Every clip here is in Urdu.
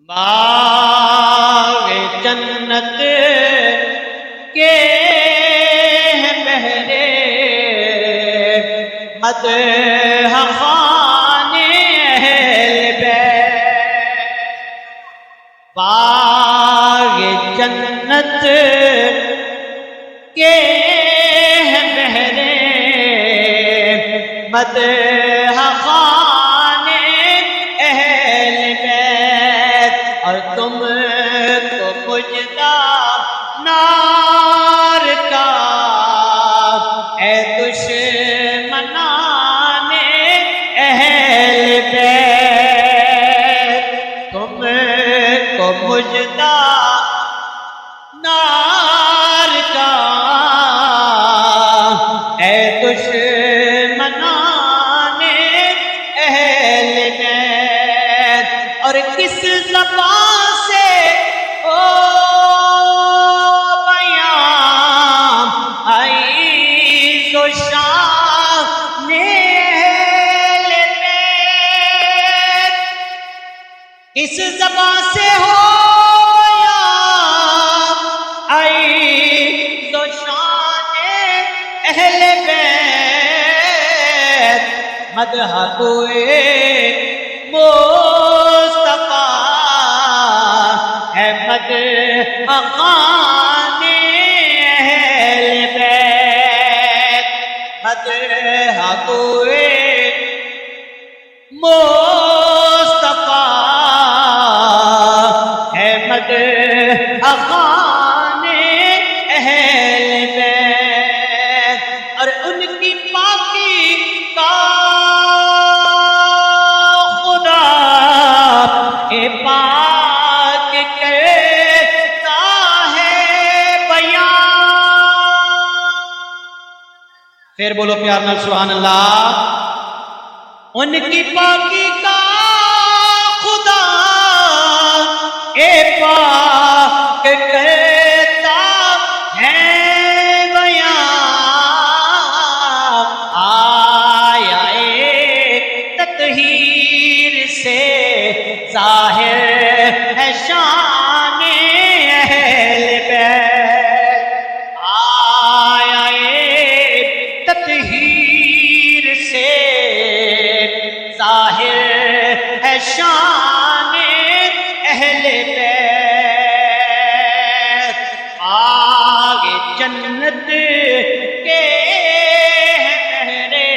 باغ جنت کے بہرے مدح خوان اہل بیت، باغ جنت کے بہرے مدح خوان اہل بیت، اور تم کو مجدہ نار کا اے دشمنان اہل بیت، تم کو مجدہ نار کا اے دشمنان اہل بیت، اور کس زبان سے او بیان آئی تو شان اہل بیت، کس زبان سے ہو بیان آئی تو شان اہل بیت، مدح کوئے مصطفیٰ ہے مدح خوان اہل بیت، مدح کوئے مصطفیٰ ہے مدح خوان اہل بیت، اور ان کی پاکی کا خدا کے پاک کرتا ہے بیان، پھر بولو پیار نال سبحان اللہ، ان کی پاکی کا خدا اے پاک کرتا ہے بیان، آیا ایک تطہیر سے ظاہر ہے شان اہل بیت، آیا ایک تطہیر سے ظاہر ہے شان اہل بیت، باغ جنت کے بہرے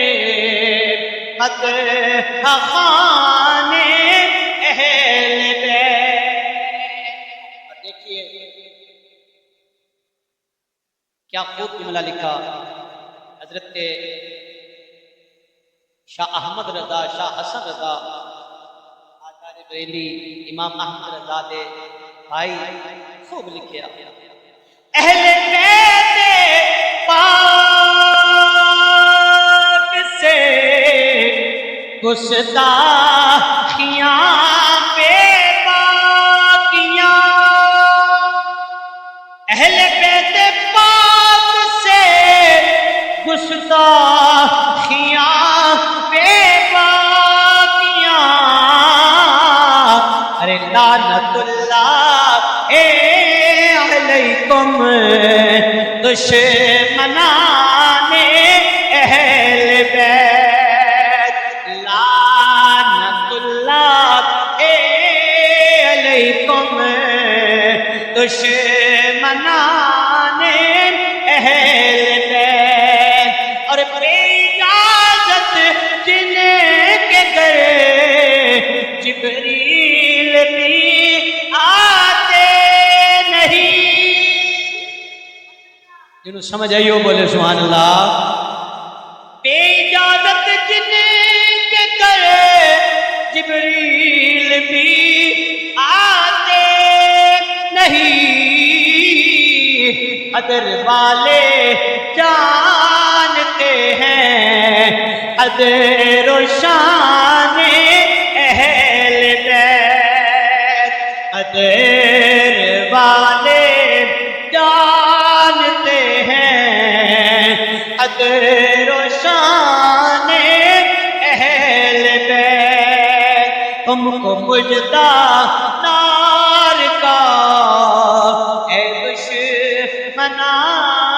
مدح خوان اہل بیت۔ اور دیکھیے کیا خوب جملہ لکھا حضرت شاہ احمد رضا، شاہ حسن رضا آثار بریلی امام احمد رضا دے بھائی خوب لکھیا، اہل بیت پاک سے گستاخیاں بے باقیاں، اہل بیت پاک سے گستاخیاں بے باقیاں، ارے لعنت اللہ علیکم دشمنان اہل بیت، لعنت اللہ علیکم دشمنان اہل بیت، اور بے اجازت جن کے گھر جبریل بھی آتے نہیں، جنہوں سمجھ آئی ہو بولے سبحان اللہ، بے اجازت جن کے گھر جبریل بھی آتے نہیں، قدر والے جانتے ہیں قدر و شان اہل بیت، قدر والے جانتے ہیں قدر و شان اہل بیت، تم کو مجدہ منا